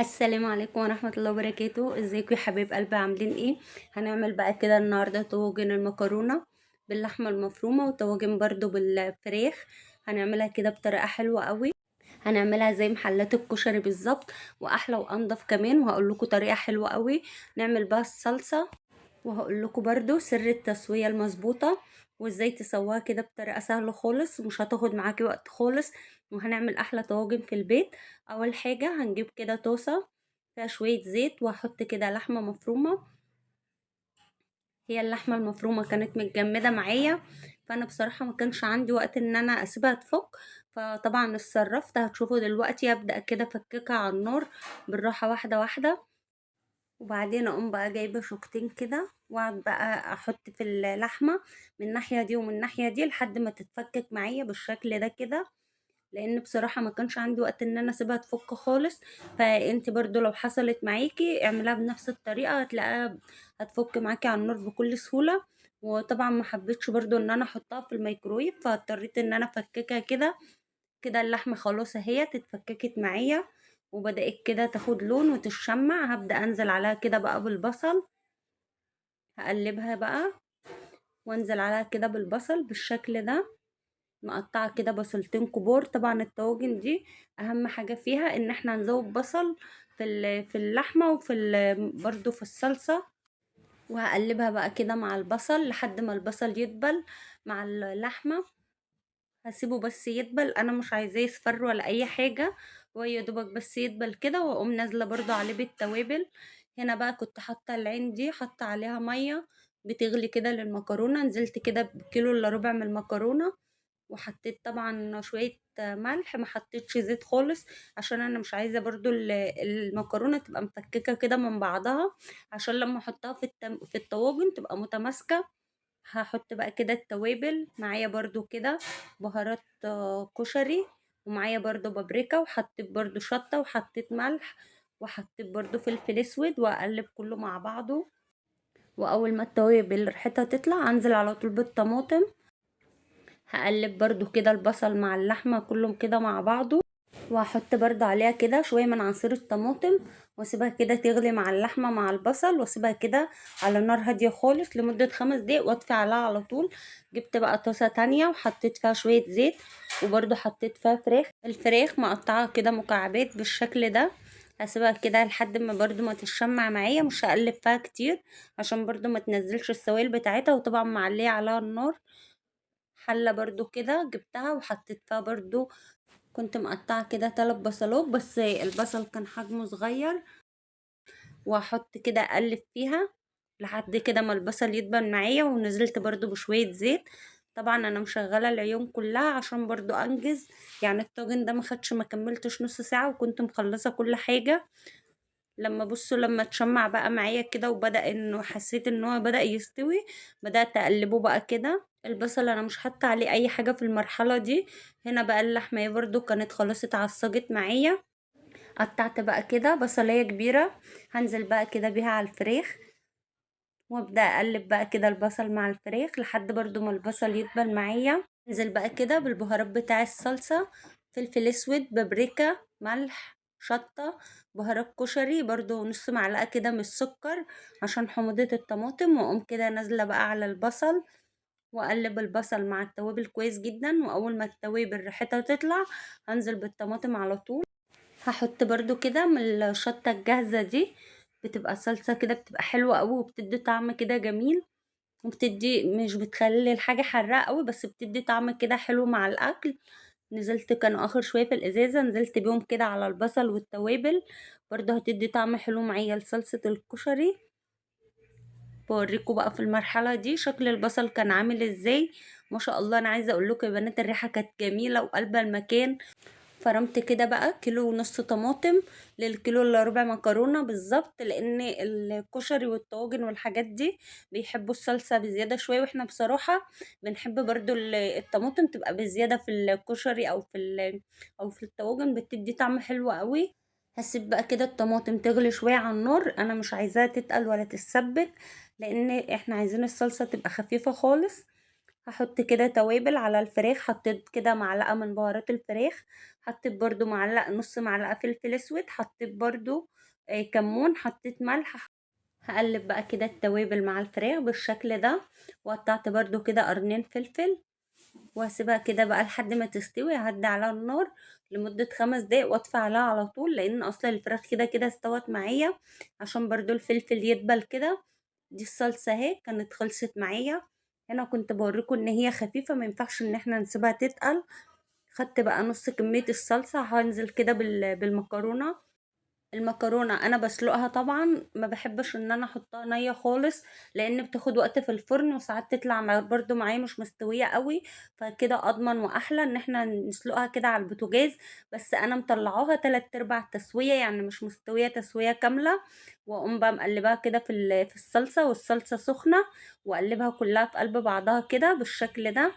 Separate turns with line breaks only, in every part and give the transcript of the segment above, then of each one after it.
السلام عليكم ورحمة الله وبركاته. ازيكم يا حبايب قلبي؟ عاملين ايه؟ هنعمل بقى كده النهاردة طواجن المكرونة باللحمة المفرومة وطواجن برضو بالفراخ. هنعملها كده بطريقة حلوة قوي. هنعملها زي محلات الكشري بالظبط واحلى وانضف كمان، وهقول لكم طريقة حلوة قوي نعمل بقى الصلصة. وهقول لكم برضو سر التسوية المظبوطة وازاي تسويها كده بطريقة سهلة خالص ومش هتاخد معاكي وقت خالص، وهنعمل احلى طواجن في البيت. اول حاجة هنجيب كده طاسة فيها شوية زيت، وهحط كده لحمة مفرومة. هي اللحمة المفرومة كانت متجمدة معايا، فانا بصراحة ما كانش عندي وقت ان انا اسيبها تفك، فطبعا اتصرفت. هتشوفوا دلوقتي ابدأ كده افككها على النار بالراحة واحدة واحدة. وبعدين اقوم بقى جايبه شوكتين كده واقعد بقى احط في اللحمه من الناحيه دي ومن الناحيه دي لحد ما تتفكك معايا بالشكل ده كده، لان بصراحه ما كانش عندي وقت ان انا اسيبها تفك خالص. فانت برضو لو حصلت معاكي اعملها بنفس الطريقه، هتلاقيها هتفك معاكي على النار بكل سهوله. وطبعا ما حبيتش برضو ان انا احطها في الميكرويف، فاضطريت ان انا افككها كده. كده اللحمة خلاص اهي اتفككت معايا وبدأت كده تاخد لون وتشمع. هبدأ انزل عليها كده بقى بالبصل، هقلبها بقى وانزل عليها كده بالبصل بالشكل ده. مقطعة كده بصلتين كبار. طبعا الطواجن دي اهم حاجة فيها ان احنا نزود بصل في اللحمة برضو في الصلصة. وهقلبها بقى كده مع البصل لحد ما البصل يدبل مع اللحمة. هسيبه بس يدبل، انا مش عايزاه يصفر ولا اي حاجه، ويا دوبك بس يدبل كده. واقوم نازله برضو عليه بالتوابل. هنا بقى كنت حاطه العين دي، حاطه عليها ميه بتغلي كده للمكرونه. نزلت كده بكيلو الا ربع من المكرونه، وحطيت طبعا شويه ملح. ما حطيتش زيت خالص عشان انا مش عايزه برضو المكرونه تبقى مفككه كده من بعضها، عشان لما احطها في الطواجن تبقى متماسكه. هحط بقى كده التوابل معايا برضو كده، بهارات كشري، ومعايا برضو بابريكا، وحطيت برضو شطة، وحطيت ملح، وحطيت برضو فلفل اسود، واقلب كله مع بعضه. واول ما التوابل ريحتها تطلع انزل على طول بالطماطم. هقلب برضو كده البصل مع اللحمة كله كده مع بعضه. وهحط برضو عليها كده شوية من عصير الطماطم، واسيبها كده تغلي مع اللحمة مع البصل، واسيبها كده على نار هادية خالص لمدة 5 دقايق واطفي عليها على طول. جبت بقى طاسة تانية وحطيت فيها شوية زيت، وبرضو حطيت فيها الفراخ مقطعة كده مكعبات بالشكل ده. هسيبها كده لحد ما برضو ما تشمع معايا، مش هقلب فيها كتير عشان برضو ما تنزلش السوائل بتاعتها. وطبعا معلية عليها النار. حلة برضو كده جبتها وحطيت فيها برضو، كنت مقطعة كده 3 بصلات بس البصل كان حجمه صغير. وهحط كده اقلب فيها لحد كده ما البصل يدبل معايا. ونزلت برضو بشوية زيت. طبعا انا مشغلة العيون كلها عشان برضو انجز، يعني الطاجن ده ما كملتش نص ساعة وكنت مخلصة كل حاجة. لما اتشمع بقى معايا كده وبدأ انه حسيت ان هو بدأ يستوي، بدأت اقلبه بقى كده. البصل انا مش حاطه عليه اي حاجه في المرحله دي. هنا بقى اللحمه برضو كانت خلاص اتعصجت معايا. قطعت بقى كده بصلايه كبيره، هنزل بقى كده بيها على الفراخ، وابدا اقلب بقى كده البصل مع الفراخ لحد برضو ما البصل يدبل معايا. انزل بقى كده بالبهارات بتاع الصلصه، فلفل اسود، بابريكا، ملح، شطه، بهارات كشري، برضو نص معلقه كده من السكر عشان حموضه الطماطم. واقوم كده نازله بقى على البصل، واقلب البصل مع التوابل كويس جدا. واول ما التوابل ريحتها تطلع هنزل بالطماطم على طول. هحط برضو كده من الشطة الجاهزة دي، بتبقى صلصة كده بتبقى حلوة قوي وبتدي طعم كده جميل. وبتدي مش بتخلي الحاجة حراقة قوي، بس بتدي طعم كده حلو مع الأكل. نزلت كانوا آخر شوية في الإزازة، نزلت بيهم كده على البصل والتوابل، برضو هتدي طعم حلو معايا لصلصة الكشري. بوريكم بقى في المرحلة دي شكل البصل كان عامل ازاي. ما شاء الله، انا عايزة اقول لكم يا بنات الريحة كانت جميلة وقلبة المكان. فرمت كده بقى كيلو ونص طماطم للكيلو الا ربع مكرونة بالظبط، لان الكشري والطواجن والحاجات دي بيحبوا الصلصة بزيادة شوية، واحنا بصراحة بنحب برضو الطماطم تبقى بزيادة في الكشري او في الطواجن، بتدي طعم حلو قوي. هسيب بقى كده الطماطم تغلي شوية على النار، انا مش عايزاها تتقل ولا تتسبك، لان احنا عايزين الصلصة تبقى خفيفة خالص. هحط كده توابل على الفراخ، حطيت كده معلقة من بهارات الفراخ، حطيت برضو معلقة نص معلقة فلفل اسود، حطيت برضو كمون، حطيت ملح. هقلب بقى كده التوابل مع الفراخ بالشكل ده، وقطعت برضو كده قرنين فلفل، وهسيبها كده بقى لحد ما تستوي. ههدي عليها النار لمدة 5 دقايق واطفي عليها على طول، لان اصلا الفراخ كده كده استوت معايا، عشان برضو الفلفل يدبل كده. دي الصلصة اهي كانت خلصت معايا. هنا كنت بوريكم ان هي خفيفة، ما ينفعش ان احنا نسيبها تتقل. خدت بقى نص كمية الصلصة، هنزل كده بالمكرونة. المكرونه انا بسلقها طبعا، ما بحبش ان انا احطها نيه خالص، لان بتاخد وقت في الفرن، وساعات تطلع برضو معايا مش مستويه قوي. فكده اضمن واحلى ان احنا نسلقها كده على البوتاجاز. بس انا مطلعاها 3/4 تسويه، يعني مش مستويه تسويه كامله. واقوم بقى مقلباها كده في الصلصه، والصلصه سخنه، واقلبها كلها في قلب بعضها كده بالشكل ده.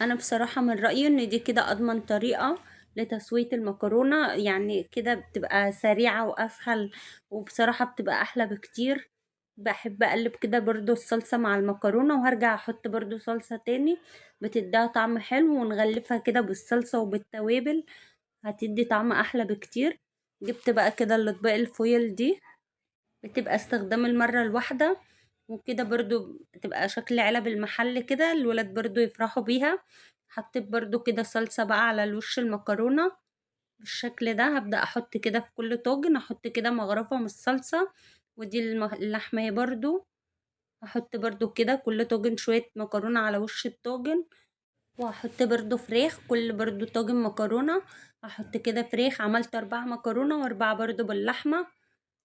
انا بصراحة من رأيي ان دي كده اضمن طريقة لتسوية المكرونة، يعني كده بتبقى سريعة واسهل، وبصراحة بتبقى احلى بكتير. بحب اقلب كده برضو الصلصة مع المكرونة، وهرجع احط برضو صلصة تاني، بتديها طعم حلو، ونغلفها كده بالصلصة وبالتوابل، هتدي طعم احلى بكتير. جبت بقى كده الاطباق الفويل دي، بتبقى استخدام المرة الواحدة، وكده برضو تبقى شكل علب المحل كده، الولاد برضو يفرحوا بيها. حطيت برضو كده صلصة بقى على الوش المكرونة بالشكل ده. هبدأ احط كده في كل طاجن، احط كده مغرفة من الصلصة. ودي اللحمة هي برضو، هحط برضو كده كل طاجن شوية مكرونة على وش الطاجن. وهحط برضو فراخ كل برضو طاجن مكرونة، هحط كده فراخ. عملت 4 مكرونة و4 برضو باللحمة.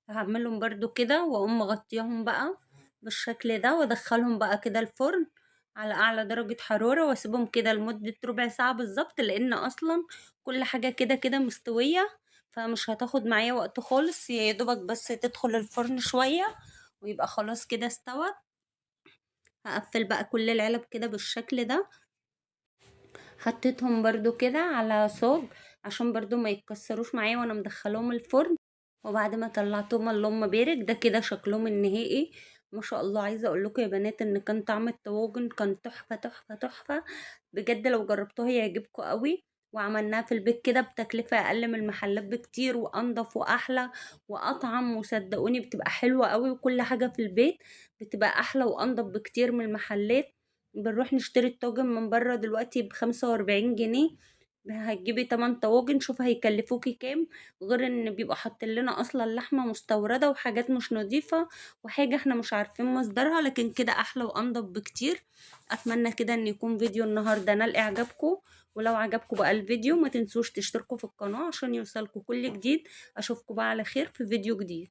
هعملهم برضو كده، واقوم مغطياهم بقى بالشكل ده، وادخلهم بقى كده الفرن على اعلى درجة حرارة، واسيبهم كده لمدة ربع ساعة بالظبط، لان اصلا كل حاجة كده كده مستوية، فمش هتاخد معايا وقت خالص، يا دوبك بس تدخل الفرن شوية ويبقى خلاص كده استوت. هقفل بقى كل العلب كده بالشكل ده. حطيتهم برضو كده على صاج، عشان برضو ما يتكسروش معايا وانا مدخلهم الفرن. وبعد ما طلعتهم اللهم بارك، ده كده شكلهم النهائي. ما شاء الله، عايزه اقول لكم يا بنات ان كان طعم الطواجن كان تحفه تحفه تحفه. بجد لو جربتوها هيعجبكم قوي. وعملناها في البيت كده بتكلفه اقل من المحلات بكتير، وانضف واحلى واطعم، وصدقوني بتبقى حلوه قوي، وكل حاجه في البيت بتبقى احلى وانضف بكتير من المحلات. بنروح نشتري الطاجن من بره دلوقتي ب45 جنيه، هتجيبي 8 طواجن، شوف هيكلفوكي كام. غير ان بيبقى حاطين لنا اصلا لحمه مستورده وحاجات مش نظيفه، وحاجه احنا مش عارفين مصدرها، لكن كده احلى وانضف بكتير. اتمنى كده ان يكون فيديو النهارده نال اعجابكم. ولو عجبكم بقى الفيديو ما تنسوش تشتركوا في القناه عشان يوصلكوا كل جديد. اشوفكم بقى على خير في فيديو جديد.